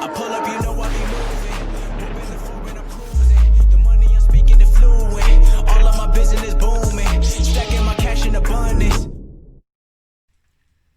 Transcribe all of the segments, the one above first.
I pull up, you know I be moving. Moving the floor and I'm cruising. The money I'm speaking is fluent. All of my business booming. Stacking my cash in abundance.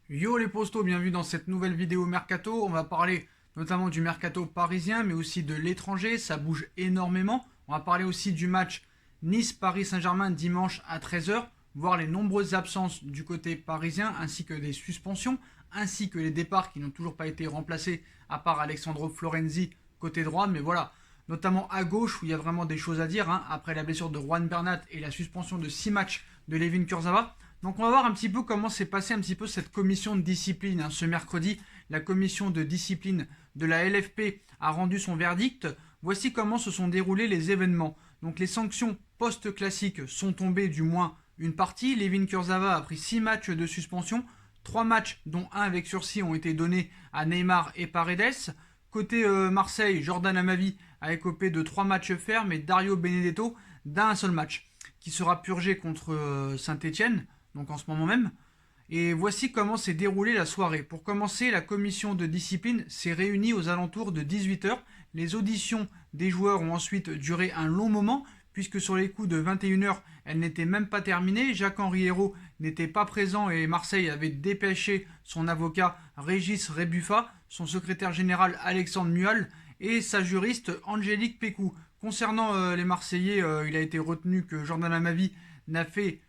Yo les postos, bienvenue dans cette nouvelle vidéo Mercato. On va parler notamment du Mercato parisien, mais aussi de l'étranger. Ça bouge énormément. On va parler aussi du match Nice-Paris Saint-Germain dimanche à 13 h, voir les nombreuses absences du côté parisien, ainsi que des suspensions, ainsi que les départs qui n'ont toujours pas été remplacés, à part Alessandro Florenzi côté droit. Mais voilà, notamment à gauche, où il y a vraiment des choses à dire, après la blessure de Juan Bernat et la suspension de 6 matchs de Layvin Kurzawa. Donc on va voir un petit peu comment s'est passé un petit peu cette commission de discipline. Ce mercredi, la commission de discipline de la LFP a rendu son verdict. Voici comment se sont déroulés les événements. Donc les sanctions post-classiques sont tombées, du moins une partie. Layvin Kurzawa a pris 6 matchs de suspension. 3 matchs, dont un avec sursis, ont été donnés à Neymar et Paredes. Côté Marseille, Jordan Amavi a écopé de 3 matchs fermes et Dario Benedetto d'un seul match, qui sera purgé contre Saint-Etienne, donc en ce moment même. Et voici comment s'est déroulée la soirée. Pour commencer, la commission de discipline s'est réunie aux alentours de 18 h. Les auditions des joueurs ont ensuite duré un long moment, puisque sur les coups de 21 h, elles n'étaient même pas terminées. Jacques-Henri Hérault n'était pas présent et Marseille avait dépêché son avocat Régis Rebuffa, son secrétaire général Alexandre Mual et sa juriste Angélique Pécou. Concernant les Marseillais, il a été retenu que Jordan Amavi n'a fait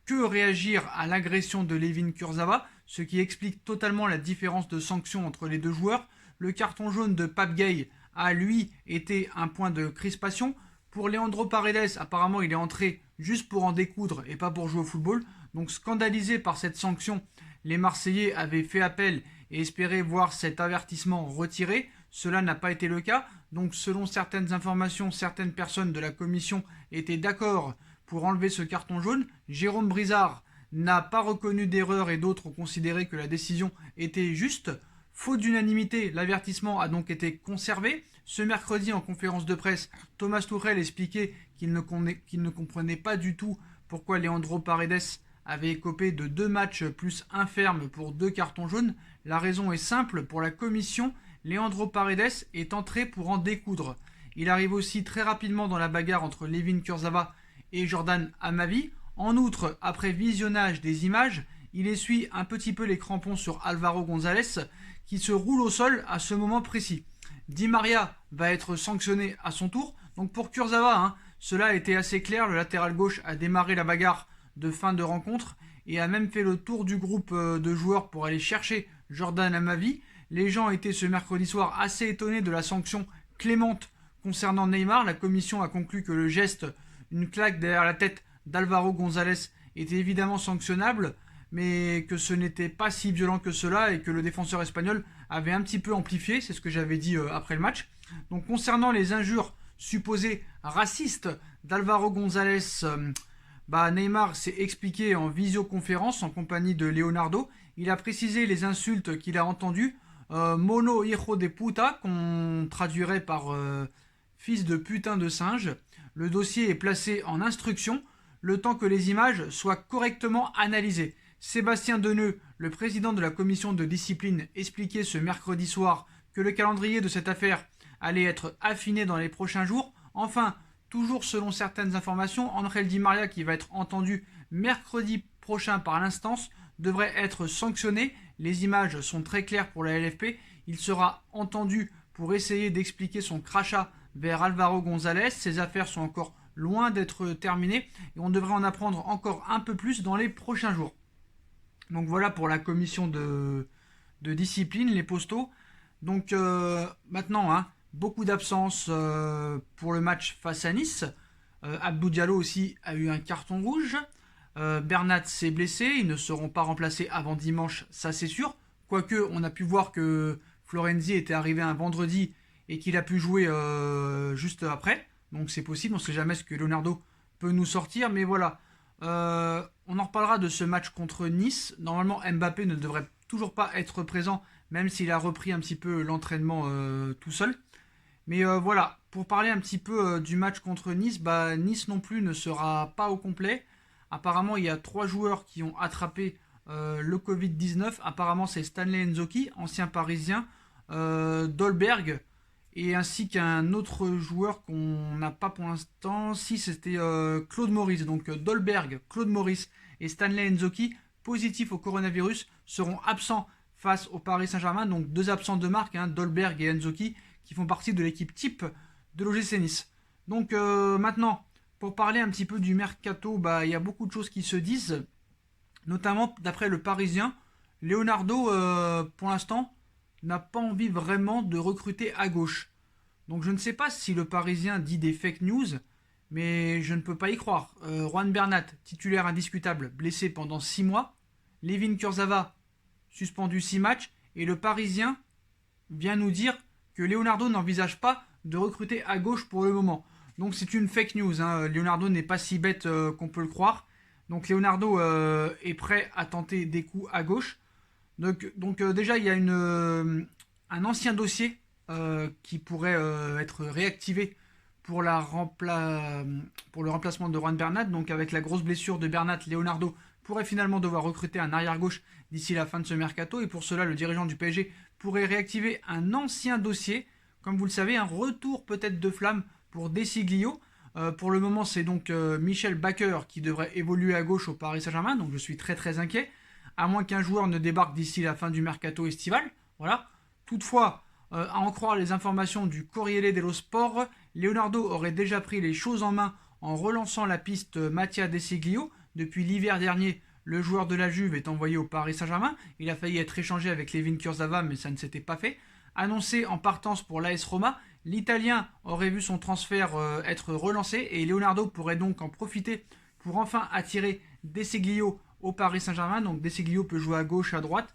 que réagir à l'agression de Layvin Kurzawa, ce qui explique totalement la différence de sanctions entre les deux joueurs. Le carton jaune de Pape Gueye a, lui, été un point de crispation. Pour Leandro Paredes, apparemment, il est entré juste pour en découdre et pas pour jouer au football. Donc, scandalisé par cette sanction, les Marseillais avaient fait appel et espéraient voir cet avertissement retiré. Cela n'a pas été le cas. Donc, selon certaines informations, certaines personnes de la commission étaient d'accord pour enlever ce carton jaune. Jérôme Brizard n'a pas reconnu d'erreur et d'autres ont considéré que la décision était juste. Faute d'unanimité, l'avertissement a donc été conservé. Ce mercredi, en conférence de presse, Thomas Tuchel expliquait qu'il ne comprenait pas du tout pourquoi Leandro Paredes avait écopé de 2 matchs plus un ferme pour 2 cartons jaunes. La raison est simple, pour la commission, Leandro Paredes est entré pour en découdre. Il arrive aussi très rapidement dans la bagarre entre Layvin Kurzawa et Jordan Amavi. En outre, après visionnage des images, il essuie un petit peu les crampons sur Alvaro González, qui se roule au sol à ce moment précis. Di Maria va être sanctionné à son tour. Donc pour Kurzawa, cela a été assez clair. Le latéral gauche a démarré la bagarre de fin de rencontre et a même fait le tour du groupe de joueurs pour aller chercher Jordan Amavi. Les gens étaient ce mercredi soir assez étonnés de la sanction clémente concernant Neymar. La commission a conclu que le geste, une claque derrière la tête d'Alvaro González, était évidemment sanctionnable, mais que ce n'était pas si violent que cela et que le défenseur espagnol avait un petit peu amplifié, c'est ce que j'avais dit après le match. Donc concernant les injures supposées racistes d'Alvaro González, Neymar s'est expliqué en visioconférence en compagnie de Leonardo. Il a précisé les insultes qu'il a entendues, mono hijo de puta, qu'on traduirait par fils de putain de singe. Le dossier est placé en instruction, le temps que les images soient correctement analysées. Sébastien Deneux, le président de la commission de discipline, expliquait ce mercredi soir que le calendrier de cette affaire allait être affiné dans les prochains jours. Enfin, toujours selon certaines informations, Ángel Di María, qui va être entendu mercredi prochain par l'instance, devrait être sanctionné. Les images sont très claires pour la LFP. Il sera entendu pour essayer d'expliquer son crachat vers Alvaro González. Ces affaires sont encore loin d'être terminées et on devrait en apprendre encore un peu plus dans les prochains jours. Donc voilà pour la commission de discipline, les postos. Donc maintenant, beaucoup d'absences pour le match face à Nice. Abdou Diallo aussi a eu un carton rouge. Bernat s'est blessé, ils ne seront pas remplacés avant dimanche, ça c'est sûr. Quoique on a pu voir que Florenzi était arrivé un vendredi et qu'il a pu jouer juste après. Donc c'est possible, on ne sait jamais ce que Leonardo peut nous sortir. Mais voilà, on en reparlera de ce match contre Nice. Normalement Mbappé ne devrait toujours pas être présent, même s'il a repris un petit peu l'entraînement tout seul. Mais voilà, pour parler un petit peu du match contre Nice, Nice non plus ne sera pas au complet. Apparemment, il y a 3 joueurs qui ont attrapé le Covid-19. Apparemment, c'est Stanley Nzoki, ancien parisien, Dolberg, et ainsi qu'un autre joueur qu'on n'a pas pour l'instant. Si, c'était Claude Maurice. Donc Dolberg, Claude Maurice et Stanley Nzoki, positifs au coronavirus, seront absents face au Paris Saint-Germain. Donc 2 absents de marque, Dolberg et Nzoki, qui font partie de l'équipe type de l'OGC Nice. Donc maintenant, pour parler un petit peu du mercato, il y a beaucoup de choses qui se disent, notamment d'après le Parisien. Leonardo, pour l'instant, n'a pas envie vraiment de recruter à gauche. Donc je ne sais pas si le Parisien dit des fake news, mais je ne peux pas y croire. Juan Bernat, titulaire indiscutable, blessé pendant 6 mois. Layvin Kurzawa, suspendu 6 matchs. Et le Parisien vient nous dire que Leonardo n'envisage pas de recruter à gauche pour le moment. Donc c'est une fake news. Leonardo n'est pas si bête qu'on peut le croire. Donc Leonardo est prêt à tenter des coups à gauche. Donc déjà, il y a un ancien dossier qui pourrait être réactivé pour le remplacement de Juan Bernat. Donc avec la grosse blessure de Bernat, Leonardo pourrait finalement devoir recruter un arrière-gauche d'ici la fin de ce mercato. Et pour cela, le dirigeant du PSG pourrait réactiver un ancien dossier. Comme vous le savez, un retour peut-être de flamme pour De Sciglio. Pour le moment, c'est donc Michel Bakker qui devrait évoluer à gauche au Paris Saint-Germain. Donc je suis très très inquiet. À moins qu'un joueur ne débarque d'ici la fin du mercato estival. Voilà. Toutefois, à en croire les informations du Corriere dello Sport, Leonardo aurait déjà pris les choses en main en relançant la piste Mattia De Sciglio. Depuis l'hiver dernier, le joueur de la Juve est envoyé au Paris Saint-Germain. Il a failli être échangé avec Layvin Kurzawa, mais ça ne s'était pas fait. Annoncé en partance pour l'AS Roma, l'Italien aurait vu son transfert être relancé et Leonardo pourrait donc en profiter pour enfin attirer De Sciglio au Paris Saint-Germain. Donc De Sciglio peut jouer à gauche, à droite.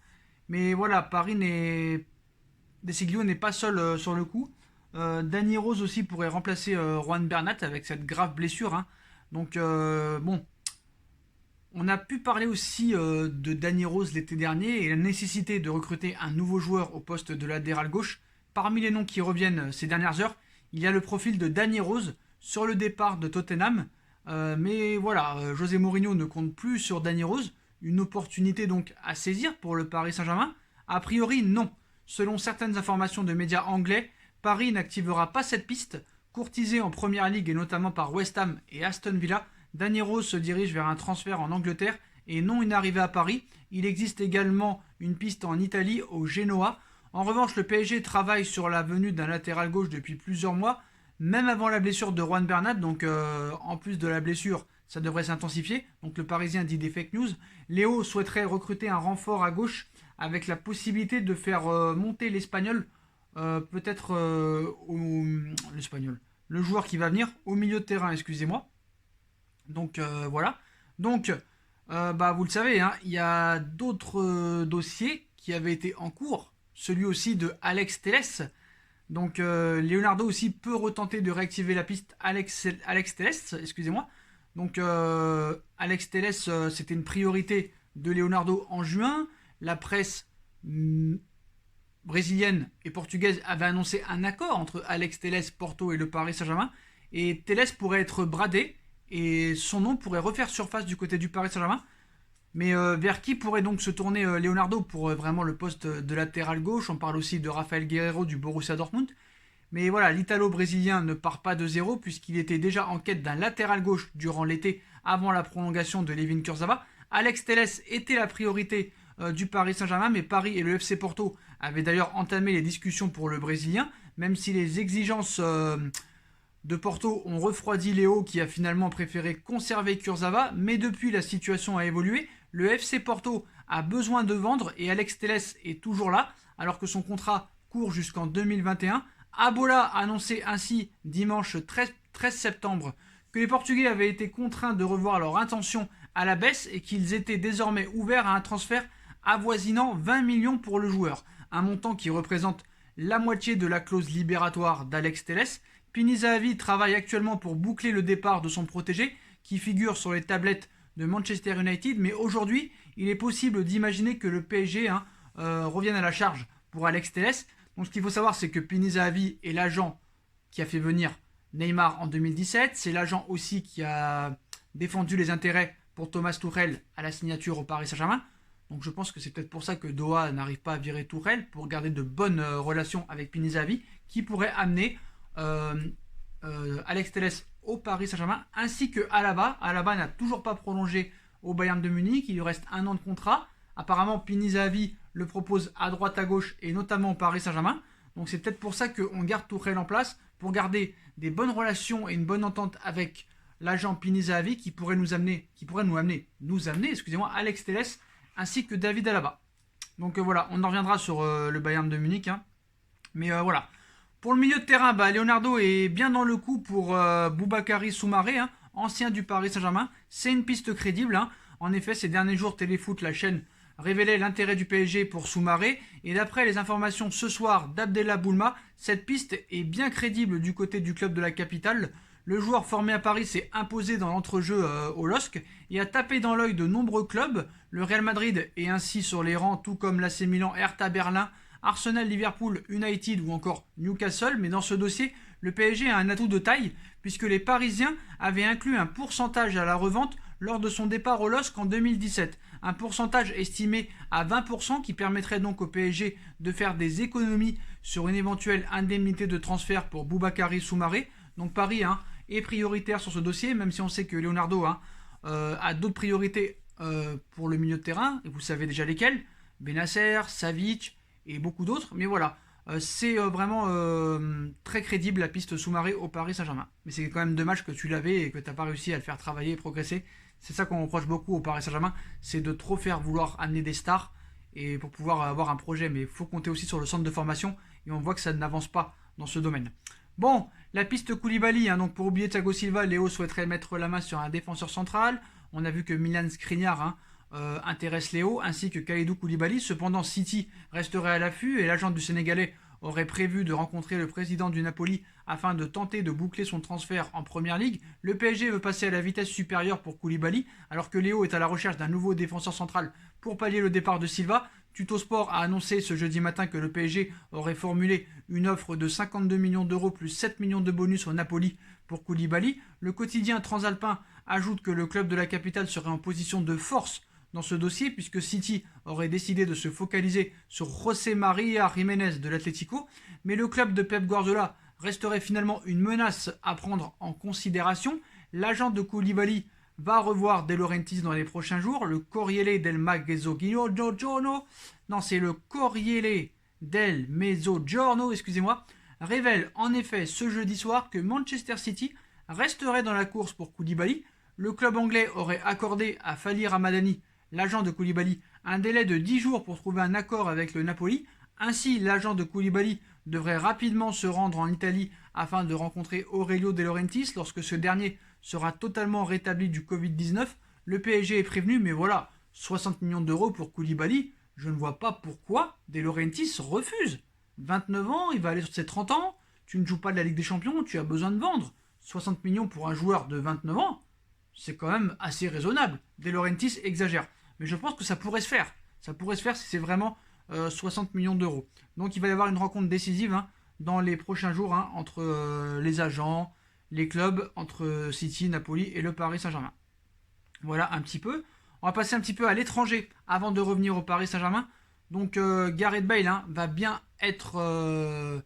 Mais voilà, De Sciglio n'est pas seul sur le coup. Danny Rose aussi pourrait remplacer Juan Bernat avec cette grave blessure. Donc bon, on a pu parler aussi de Danny Rose l'été dernier et la nécessité de recruter un nouveau joueur au poste de latéral gauche. Parmi les noms qui reviennent ces dernières heures, il y a le profil de Danny Rose sur le départ de Tottenham. Mais voilà, José Mourinho ne compte plus sur Danny Rose. Une opportunité donc à saisir pour le Paris Saint-Germain? A priori, non. Selon certaines informations de médias anglais, Paris n'activera pas cette piste. Courtisé en Première Ligue et notamment par West Ham et Aston Villa, Danny Rose se dirige vers un transfert en Angleterre et non une arrivée à Paris. Il existe également une piste en Italie, au Genoa. En revanche, le PSG travaille sur la venue d'un latéral gauche depuis plusieurs mois, même avant la blessure de Juan Bernat. Donc en plus de la blessure, ça devrait s'intensifier. Donc le Parisien dit des fake news. Léo souhaiterait recruter un renfort à gauche avec la possibilité de faire monter l'Espagnol, peut-être l'Espagnol, le joueur qui va venir au milieu de terrain, excusez-moi. Donc voilà. Donc vous le savez, il y a d'autres dossiers qui avaient été en cours. Celui aussi de Alex Telles. Donc Leonardo aussi peut retenter de réactiver la piste Alex Telles, excusez-moi. Donc Alex Telles, c'était une priorité de Leonardo en juin. La presse brésilienne et portugaise avait annoncé un accord entre Alex Telles, Porto et le Paris Saint-Germain. Et Telles pourrait être bradé et son nom pourrait refaire surface du côté du Paris Saint-Germain. Mais vers qui pourrait donc se tourner Leonardo pour vraiment le poste de latéral gauche? On parle aussi de Rafael Guerreiro du Borussia Dortmund. Mais voilà, l'Italo-Brésilien ne part pas de zéro puisqu'il était déjà en quête d'un latéral gauche durant l'été avant la prolongation de Layvin Kurzawa. Alex Telles était la priorité du Paris Saint-Germain, mais Paris et le FC Porto avaient d'ailleurs entamé les discussions pour le Brésilien, même si les exigences de Porto ont refroidi Léo qui a finalement préféré conserver Kurzawa. Mais depuis, la situation a évolué. Le FC Porto a besoin de vendre et Alex Telles est toujours là alors que son contrat court jusqu'en 2021. Abola a annoncé ainsi dimanche 13 septembre que les Portugais avaient été contraints de revoir leur intention à la baisse et qu'ils étaient désormais ouverts à un transfert avoisinant 20 millions pour le joueur, un montant qui représente la moitié de la clause libératoire d'Alex Telles. Pini Zahavi travaille actuellement pour boucler le départ de son protégé qui figure sur les tablettes de Manchester United, mais aujourd'hui il est possible d'imaginer que le PSG revienne à la charge pour Alex Telles. Donc ce qu'il faut savoir, c'est que Pini Zahavi est l'agent qui a fait venir Neymar en 2017, c'est l'agent aussi qui a défendu les intérêts pour Thomas Tuchel à la signature au Paris Saint-Germain. Donc je pense que c'est peut-être pour ça que Doha n'arrive pas à virer Tuchel, pour garder de bonnes relations avec Pini Zahavi, qui pourrait amener Alex Telles au Paris Saint-Germain, ainsi que Alaba. Alaba n'a toujours pas prolongé au Bayern de Munich, il lui reste 1 an de contrat. Apparemment, Pini Zahavi le propose à droite à gauche et notamment au Paris Saint-Germain. Donc c'est peut-être pour ça qu'on garde Tourelle en place, pour garder des bonnes relations et une bonne entente avec l'agent Pini Zahavi qui pourrait nous amener, excusez-moi, Alex Telles ainsi que David Alaba. Donc voilà, on en reviendra sur le Bayern de Munich. Hein. Mais voilà. Pour le milieu de terrain, Leonardo est bien dans le coup pour Boubakary Soumaré, hein, ancien du Paris Saint-Germain. C'est une piste crédible. Hein. En effet, ces derniers jours, Téléfoot, la chaîne, révélait l'intérêt du PSG pour Soumaré. Et d'après les informations ce soir d'Abdellah Boulma, cette piste est bien crédible du côté du club de la capitale. Le joueur formé à Paris s'est imposé dans l'entrejeu au LOSC et a tapé dans l'œil de nombreux clubs. Le Real Madrid est ainsi sur les rangs, tout comme l'AC Milan, Hertha Berlin, Arsenal, Liverpool, United ou encore Newcastle. Mais dans ce dossier, le PSG a un atout de taille puisque les Parisiens avaient inclus un pourcentage à la revente lors de son départ au LOSC en 2017. Un pourcentage estimé à 20% qui permettrait donc au PSG de faire des économies sur une éventuelle indemnité de transfert pour Boubakary Soumaré. Donc Paris est prioritaire sur ce dossier, même si on sait que Leonardo a d'autres priorités pour le milieu de terrain, et vous savez déjà lesquelles, Bennacer, Savic et beaucoup d'autres. Mais voilà, c'est vraiment très crédible la piste Soumaré au Paris Saint-Germain. Mais c'est quand même dommage que tu l'avais et que tu n'as pas réussi à le faire travailler et progresser. C'est ça qu'on reproche beaucoup au Paris Saint-Germain, c'est de trop faire vouloir amener des stars et pour pouvoir avoir un projet. Mais il faut compter aussi sur le centre de formation et on voit que ça n'avance pas dans ce domaine. Bon, la piste Koulibaly, donc pour oublier Thiago Silva, Léo souhaiterait mettre la main sur un défenseur central. On a vu que Milan Skriniar intéresse Léo, ainsi que Kalidou Koulibaly. Cependant, City resterait à l'affût et l'agent du Sénégalais aurait prévu de rencontrer le président du Napoli afin de tenter de boucler son transfert en Première Ligue. Le PSG veut passer à la vitesse supérieure pour Koulibaly, alors que Léo est à la recherche d'un nouveau défenseur central pour pallier le départ de Silva. Tutosport a annoncé ce jeudi matin que le PSG aurait formulé une offre de 52 millions d'euros plus 7 millions de bonus au Napoli pour Koulibaly. Le quotidien transalpin ajoute que le club de la capitale serait en position de force dans ce dossier puisque City aurait décidé de se focaliser sur José María Jiménez de l'Atlético, mais le club de Pep Guardiola resterait finalement une menace à prendre en considération. L'agent de Koulibaly va revoir De Laurentiis dans les prochains jours. Le Corriere del Mezzogiorno, excusez-moi, révèle en effet ce jeudi soir que Manchester City resterait dans la course pour Koulibaly. Le club anglais aurait accordé à Fali Ramadani, l'agent de Koulibaly, un délai de 10 jours pour trouver un accord avec le Napoli. Ainsi, l'agent de Koulibaly devrait rapidement se rendre en Italie afin de rencontrer Aurelio De Laurentiis lorsque ce dernier sera totalement rétabli du Covid-19. Le PSG est prévenu, mais voilà, 60 millions d'euros pour Koulibaly, je ne vois pas pourquoi De Laurentiis refuse. 29 ans, il va aller sur ses 30 ans, tu ne joues pas de la Ligue des Champions, tu as besoin de vendre. 60 millions pour un joueur de 29 ans, c'est quand même assez raisonnable. De Laurentiis exagère. Mais je pense que ça pourrait se faire. Ça pourrait se faire si c'est vraiment 60 millions d'euros. Donc il va y avoir une rencontre décisive dans les prochains jours entre les agents, les clubs, entre City, Napoli et le Paris Saint-Germain. Voilà un petit peu. On va passer un petit peu à l'étranger avant de revenir au Paris Saint-Germain. Donc Gareth Bale va bien être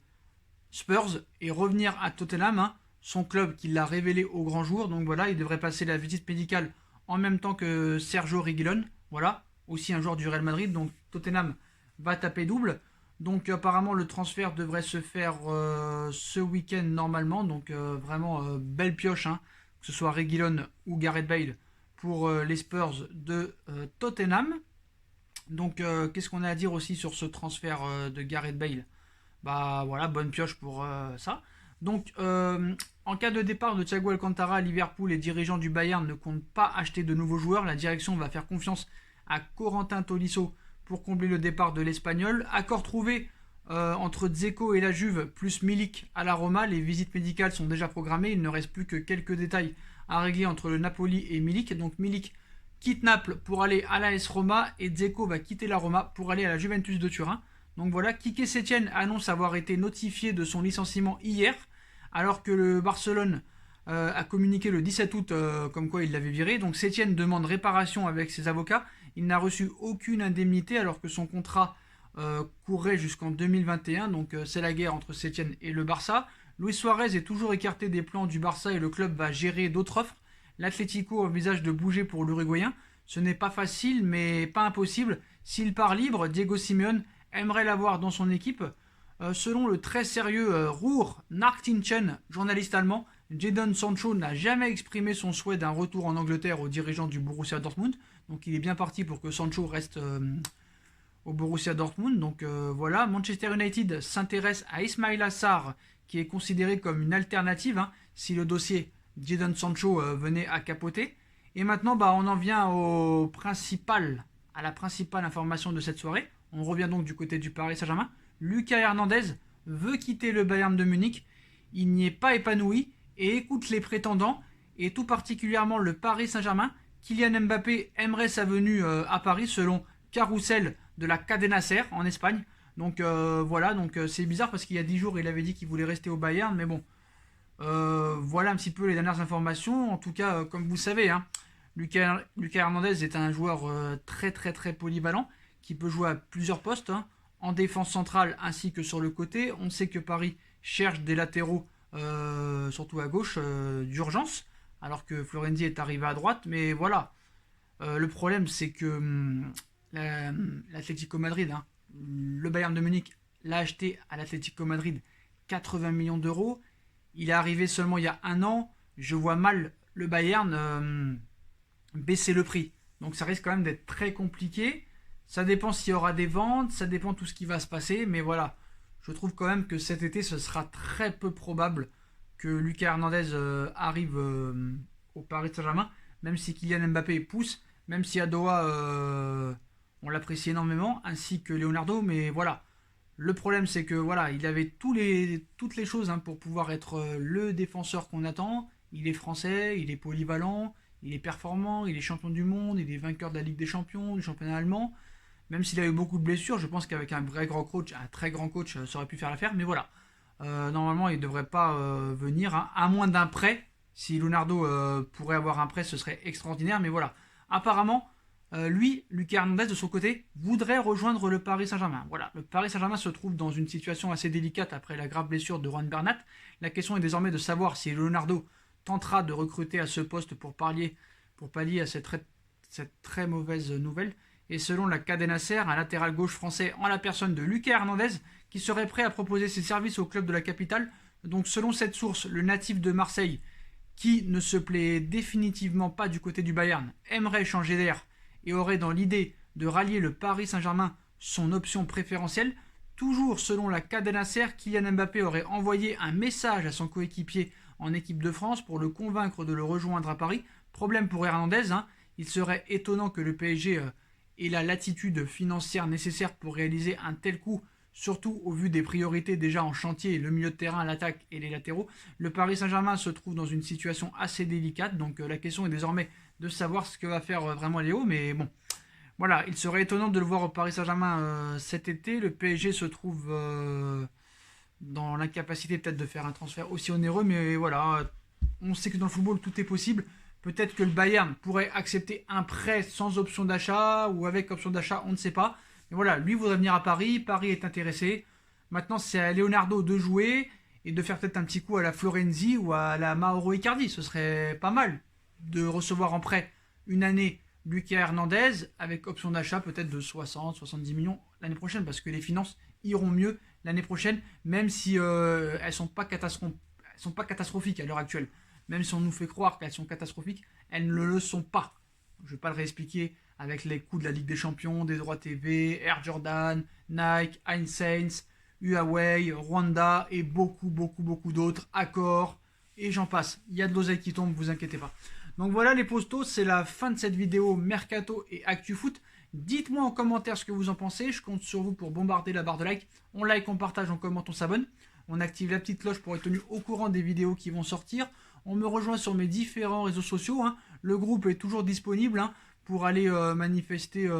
Spurs et revenir à Tottenham, son club qui l'a révélé au grand jour. Donc voilà, il devrait passer la visite médicale en même temps que Sergio Reguilón. Voilà, aussi un joueur du Real Madrid. Donc Tottenham va taper double. Donc apparemment le transfert devrait se faire ce week-end normalement. Donc vraiment belle pioche, que ce soit Reguilón ou Gareth Bale pour les Spurs de Tottenham. Donc qu'est-ce qu'on a à dire aussi sur ce transfert de Gareth Bale? Bah voilà, bonne pioche pour ça. Donc en cas de départ de Thiago Alcantara, Liverpool, les dirigeants du Bayern ne comptent pas acheter de nouveaux joueurs. La direction va faire confiance à Corentin Tolisso pour combler le départ de l'Espagnol. Accord trouvé entre Dzeko et la Juve, plus Milik à la Roma. Les visites médicales sont déjà programmées. Il ne reste plus que quelques détails à régler entre le Napoli et Milik. Donc Milik quitte Naples pour aller à l'AS Roma et Dzeko va quitter la Roma pour aller à la Juventus de Turin. Donc voilà, Quique Setién annonce avoir été notifié de son licenciement hier, alors que le Barcelone a communiqué le 17 août comme quoi il l'avait viré. Donc Setién demande réparation avec ses avocats. Il n'a reçu aucune indemnité alors que son contrat courrait jusqu'en 2021, donc c'est la guerre entre Sétienne et le Barça. Luis Suarez est toujours écarté des plans du Barça et le club va gérer d'autres offres. L'Atlético envisage de bouger pour l'Uruguayen. Ce n'est pas facile, mais pas impossible. S'il part libre, Diego Simeone aimerait l'avoir dans son équipe. Selon le très sérieux Ruhr Nachrichten, journaliste allemand, Jadon Sancho n'a jamais exprimé son souhait d'un retour en Angleterre aux dirigeants du Borussia Dortmund. Donc il est bien parti pour que Sancho reste au Borussia Dortmund. Donc voilà, Manchester United s'intéresse à Ismaïla Sarr, qui est considéré comme une alternative si le dossier Jadon Sancho venait à capoter. Et maintenant, on en vient à la principale information de cette soirée. On revient donc du côté du Paris Saint-Germain. Lucas Hernandez veut quitter le Bayern de Munich. Il n'y est pas épanoui et écoute les prétendants, et tout particulièrement le Paris Saint-Germain. Kylian Mbappé aimerait sa venue à Paris selon Carousel de la Cadena Ser en Espagne. Donc voilà, c'est bizarre parce qu'il y a 10 jours il avait dit qu'il voulait rester au Bayern, mais bon. Voilà un petit peu les dernières informations. En tout cas, comme vous savez, Lucas Hernandez est un joueur très très très polyvalent qui peut jouer à plusieurs postes, en défense centrale ainsi que sur le côté. On sait que Paris cherche des latéraux, surtout à gauche, d'urgence, alors que Florenzi est arrivé à droite. Mais voilà, le problème c'est que l'Atlético Madrid, le Bayern de Munich l'a acheté à l'Atlético Madrid 80 millions d'euros. Il est arrivé seulement il y a un an. Je vois mal le Bayern baisser le prix. Donc ça risque quand même d'être très compliqué. Ça dépend s'il y aura des ventes, ça dépend tout ce qui va se passer. Mais voilà, je trouve quand même que cet été, ce sera très peu probable que Lucas Hernandez arrive au Paris Saint-Germain. Même si Kylian Mbappé pousse, même si Adoa, on l'apprécie énormément, ainsi que Leonardo. Mais voilà, le problème c'est que voilà, il avait toutes les choses pour pouvoir être le défenseur qu'on attend. Il est français, il est polyvalent, il est performant, il est champion du monde, il est vainqueur de la Ligue des Champions, du championnat allemand. Même s'il a eu beaucoup de blessures, je pense qu'avec un très grand coach, ça aurait pu faire l'affaire. Mais voilà, normalement il ne devrait pas venir, à moins d'un prêt. Si Leonardo pourrait avoir un prêt, ce serait extraordinaire. Mais voilà, apparemment, Lucas Hernandez de son côté voudrait rejoindre le Paris Saint-Germain. Voilà, le Paris Saint-Germain se trouve dans une situation assez délicate après la grave blessure de Juan Bernat. La question est désormais de savoir si Leonardo tentera de recruter à ce poste pour pallier à cette très mauvaise nouvelle. Et selon la Cadena Ser, un latéral gauche français en la personne de Lucas Hernandez qui serait prêt à proposer ses services au club de la capitale. Donc selon cette source, le natif de Marseille, qui ne se plaît définitivement pas du côté du Bayern, aimerait changer d'air et aurait dans l'idée de rallier le Paris Saint-Germain son option préférentielle. Toujours selon la Cadena Ser, Kylian Mbappé aurait envoyé un message à son coéquipier en équipe de France pour le convaincre de le rejoindre à Paris. Problème pour Hernandez, il serait étonnant que le PSG ait la latitude financière nécessaire pour réaliser un tel coup, surtout au vu des priorités déjà en chantier, le milieu de terrain, l'attaque et les latéraux. Le Paris Saint-Germain se trouve dans une situation assez délicate, donc la question est désormais de savoir ce que va faire vraiment Léo, mais bon, voilà, il serait étonnant de le voir au Paris Saint-Germain cet été. Le PSG se trouve dans l'incapacité peut-être de faire un transfert aussi onéreux, mais voilà, on sait que dans le football tout est possible. Peut-être que le Bayern pourrait accepter un prêt sans option d'achat ou avec option d'achat, on ne sait pas. Mais voilà, lui voudrait venir à Paris, Paris est intéressé. Maintenant, c'est à Leonardo de jouer et de faire peut-être un petit coup à la Florenzi ou à la Mauro Icardi. Ce serait pas mal de recevoir en prêt une année Lucas Hernandez avec option d'achat peut-être de 60-70 millions l'année prochaine parce que les finances iront mieux l'année prochaine, même si elles sont pas catastrophiques à l'heure actuelle. Même si on nous fait croire qu'elles sont catastrophiques, elles ne le sont pas. Je ne vais pas le réexpliquer avec les coûts de la Ligue des Champions, des droits TV, Air Jordan, Nike, Heinz Sainz, Huawei, Rwanda et beaucoup d'autres, Accor, et j'en passe. Il y a de l'oseille qui tombe, vous inquiétez pas. Donc voilà les postos, c'est la fin de cette vidéo Mercato et ActuFoot. Dites-moi en commentaire ce que vous en pensez, je compte sur vous pour bombarder la barre de like. On like, on partage, on commente, on s'abonne. On active la petite cloche pour être tenu au courant des vidéos qui vont sortir. On me rejoint sur mes différents réseaux sociaux. Le groupe est toujours disponible pour aller manifester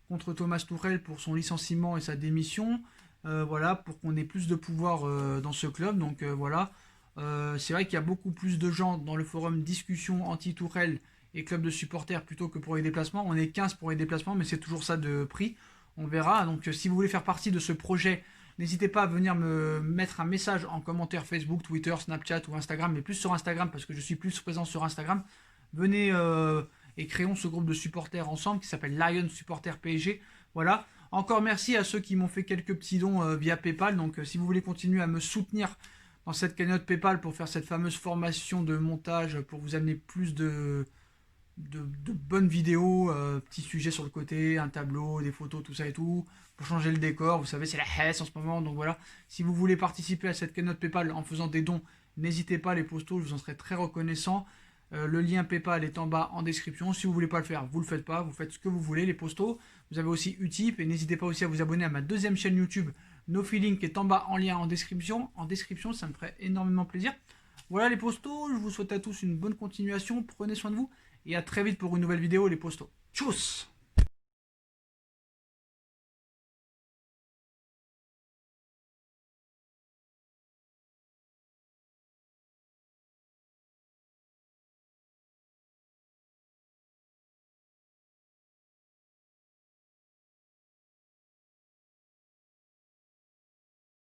contre Thomas Tuchel pour son licenciement et sa démission. Voilà, pour qu'on ait plus de pouvoir dans ce club. Donc voilà, c'est vrai qu'il y a beaucoup plus de gens dans le forum discussion anti-Tuchel et club de supporters plutôt que pour les déplacements. On est 15 pour les déplacements, mais c'est toujours ça de prix. On verra. Donc si vous voulez faire partie de ce projet, n'hésitez pas à venir me mettre un message en commentaire Facebook, Twitter, Snapchat ou Instagram, mais plus sur Instagram parce que je suis plus présent sur Instagram. Venez et créons ce groupe de supporters ensemble qui s'appelle Lion Supporter PSG. Voilà. Encore merci à ceux qui m'ont fait quelques petits dons via PayPal. Donc si vous voulez continuer à me soutenir dans cette cagnotte PayPal pour faire cette fameuse formation de montage, pour vous amener plus de bonnes vidéos, petits sujets sur le côté, un tableau, des photos, tout ça et tout, pour changer le décor. Vous savez, c'est la hesse en ce moment, donc voilà. Si vous voulez participer à cette cagnotte PayPal en faisant des dons, n'hésitez pas, les postos, je vous en serai très reconnaissant. Le lien PayPal est en bas en description. Si vous ne voulez pas le faire, vous ne le faites pas, vous faites ce que vous voulez, les postos. Vous avez aussi Utip, et n'hésitez pas aussi à vous abonner à ma deuxième chaîne YouTube, No Feeling, qui est en bas en lien en description. En description, ça me ferait énormément plaisir. Voilà les postos, je vous souhaite à tous une bonne continuation, prenez soin de vous, et à très vite pour une nouvelle vidéo les postos. Tchuss!